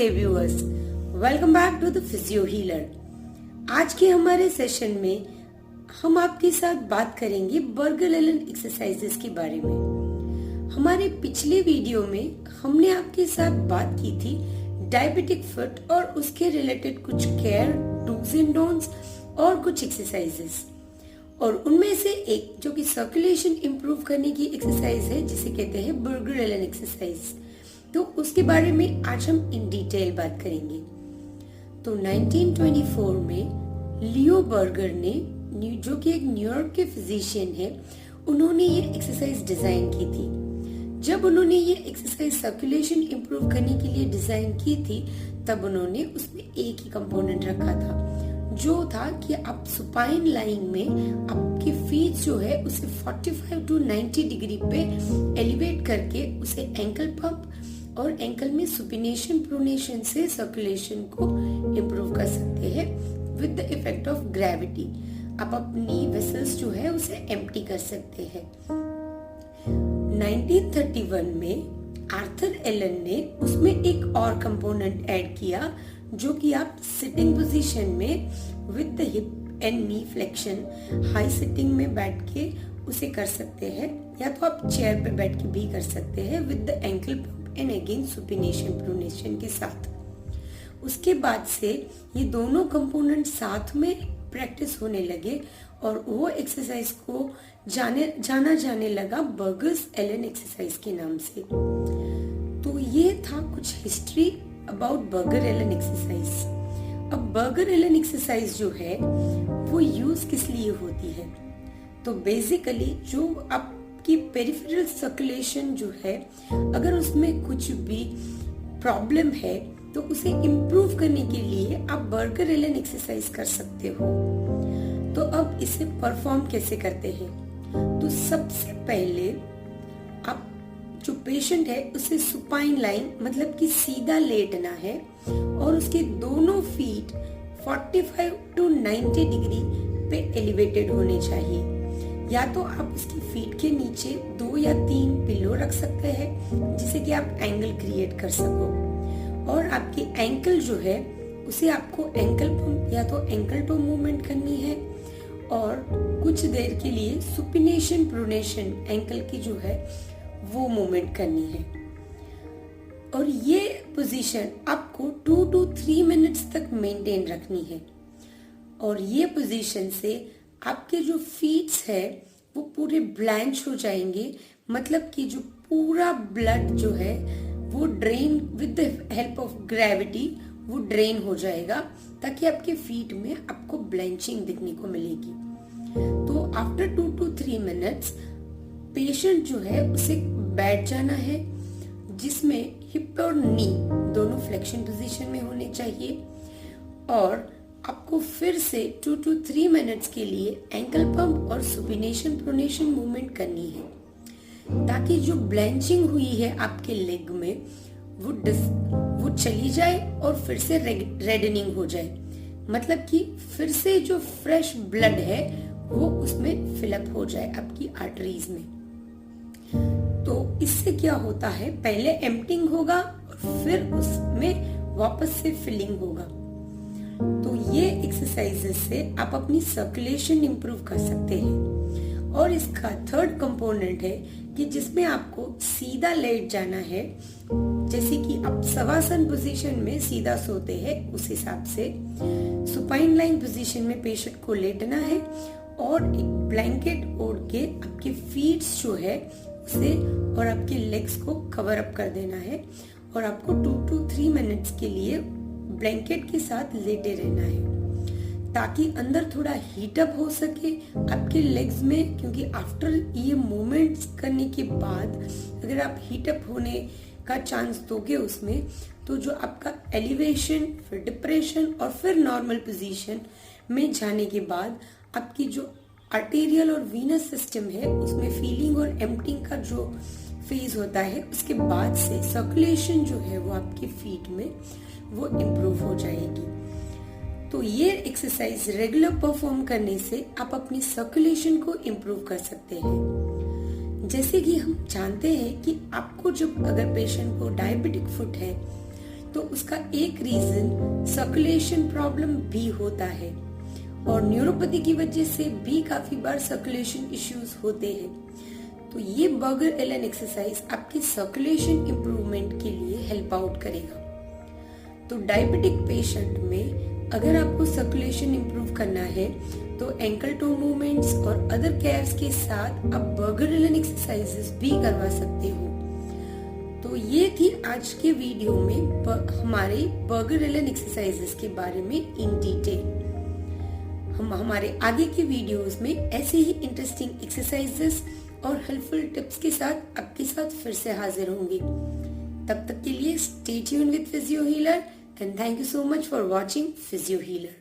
नमस्ते viewers, welcome back to the Physio Healer. आज के हमारे सेशन में हम आपके साथ बात करेंगे बर्गर एलन एक्सरसाइजेस के बारे में। हमारे पिछले वीडियो में हमने आपके साथ बात की थी डायबिटिक फुट और उसके रिलेटेड कुछ केयर, डूज एंड डोंट्स और कुछ एक्सरसाइजेस, और उनमें से एक जो कि सर्कुलेशन इंप्रूव करने की एक्सरसाइज है जिसे कहते हैं बर्गर एलन एक्सरसाइज। तो उसके बारे में आज हम इन डिटेल बात करेंगे। तो 1924 में लियो बर्गर ने, जो कि एक न्यूयॉर्क के फिजिशियन है, उन्होंने ये एक्सरसाइज डिजाइन की थी। जब उन्होंने ये एक्सरसाइज सर्कुलेशन इंप्रूव करने के लिए डिजाइन की थी, तब उन्होंने उसमें एक ही कंपोनेंट रखा था, जो था कि आप सुपाइन लाइन में आपकी फीट जो है उसे 45 टू 90 डिग्री पे एलिवेट करके उसे एंकल पंप और एंकल में सुपिनेशन प्रोनेशन से सर्कुलेशन को इम्प्रूव कर सकते हैं with the effect of gravity. आप अपनी वेसल्स जो है उसे एम्प्टी कर सकते हैं। 1931 में आर्थर एलन ने उसमें एक और कंपोनेंट ऐड किया, जो कि आप सिटिंग पोजीशन में with the hip and knee flexion, high sitting में बैठ के उसे कर सकते हैं, या तो आप चेयर पे बैठ के भी कर सकते हैं with the ankle pump and again supination pronation के साथ। उसके बाद से ये दोनों कंपोनेंट साथ में प्रैक्टिस होने लगे और वो एक्सरसाइज को जाना जाने लगा बर्गर्स एलन एक्सरसाइज के नाम से। तो ये था कुछ history about Buerger Allen exercise. अब बर्गर एलन एक्सरसाइज जो है वो यूज किस लिए होती है? तो बेसिकली जो आपकी पेरिफेरल सर्कुलेशन जो है, अगर उसमें कुछ भी प्रॉब्लम है तो उसे इम्प्रूव करने के लिए आप बर्गर एलन एक्सरसाइज कर सकते हो। तो अब इसे परफॉर्म कैसे करते हैं? तो सबसे पहले आप जो पेशेंट है उसे सुपाइन लाइन, मतलब कि सीधा लेटना है और उसके दोनों फीट 45 टू 90 डिग्री पे एलिवेटेड होने चाहिए। या तो आप उसकी फीट के नीचे 2 या 3 पिलो रख सकते हैं जिससे कि आप एंगल क्रिएट कर सको, और आपकी एंकल जो है उसे आपको एंकल पंप या तो एंकल टो मूवमेंट करनी है, और कुछ देर के लिए सुपिनेशन प्रोनेशन एंकल की जो है वो मूवमेंट करनी है। और ये पोजीशन आपको 2 to 3 मिनट्स तक मेंटेन रखनी है। और ये पोजीशन से आपके जो फीट्स है वो पूरे ब्लैंच हो जाएंगे, मतलब कि जो पूरा ब्लड जो है वो drain with the help of gravity वो ड्रेन हो जाएगा, ताकि आपके फीट में आपको ब्लैंचिंग दिखने को मिलेगी। तो आफ्टर 2 to 3 मिनट्स पेशेंट जो है उसे बैठ जाना है, जिसमें हिप और नी दोनों फ्लेक्शन पोजीशन में होने चाहिए, और आपको फिर से 2 to 3 मिनट्स के लिए एंकल पंप और सुपिनेशन प्रोनेशन मूवमेंट करनी है, ताकि जो ब्लैंचिंग हुई है आपके लेग में वो चली जाए और फिर से रेडनिंग हो जाए, मतलब कि फिर से जो फ्रेश ब्लड है वो उसमें फिलअप हो जाए आपकी आर्टरीज में। तो इससे क्या होता है, पहले एम्प्टिंग होगा और फिर उसमें वापस से फिलिंग होगा। तो ये एक्सरसाइजेस से आप अपनी सर्कुलेशन इंप्रूव कर सकते हैं। और इसका थर्ड कंपोनेंट है कि जिसमें आपको सीधा लेट जाना है, जैसे कि आप शवासन पोजीशन में सीधा सोते हैं उस हिसाब से सुपाइन लाइन पोजीशन में पेशेंट को लेटना है, और एक ब्लैंकेट ओढ़ के आपके फीट्स जो है उसे और आपके लेग्स को कवर अप कर देना है, और आपको 2 to 3 मिनट्स के लिए ब्लैंकेट के साथ लेटे रहना है, ताकि अंदर थोड़ा हीट अप हो सके आपके लेग्स में, क्योंकि आफ्टर ये मूवमेंट्स करने के बाद अगर आप हीट अप होने का चांस दोगे उसमें, तो जो आपका एलिवेशन, फिर डिप्रेशन और फिर नॉर्मल पोजीशन में जाने के बाद आपकी जो आर्टेरियल और वीनस सिस्टम है उसमें फीलिंग और एम्प्टिंग का जो फेज होता है, उसके बाद से सर्कुलेशन जो है वो आपकी फीट में वो इम्प्रूव हो जाएगी। तो ये एक्सरसाइज रेगुलर परफॉर्म करने से आप अपनी सर्कुलेशन को इम्प्रूव कर सकते हैं। जैसे कि हम जानते हैं कि आपको जब अगर पेशेंट को डायबिटिक फुट है तो उसका एक रीजन सर्कुलेशन प्रॉब्लम भी होता है, और न्यूरोपैथी की वजह से भी काफी बार सर्कुलेशन इश्यूज होते हैं। तो ये बर्गर एलन एक्सरसाइज आपके सर्कुलेशन इंप्रूवमेंट के लिए हेल्प आउट करेगा। तो डायबिटिक पेशेंट में अगर आपको सर्कुलेशन इंप्रूव करना है तो एंकल टो मूवमेंट्स और अदर केयर्स के साथ आप बर्गर एलन एक्सरसाइजेस भी करवा सकते हो। तो ये थी आज के वीडियो में हमारे बर्गर एलन एक्सरसाइजेस के बारे में इन डिटेल। हम हमारे आगे के वीडियोस में ऐसे ही इंटरेस्टिंग एक्सरसाइजेस और हेल्पफुल टिप्स के साथ आपके साथ फिर से हाजिर होंगे। तब तक के लिए stay tuned with physio healer and thank you so much for watching physio healer.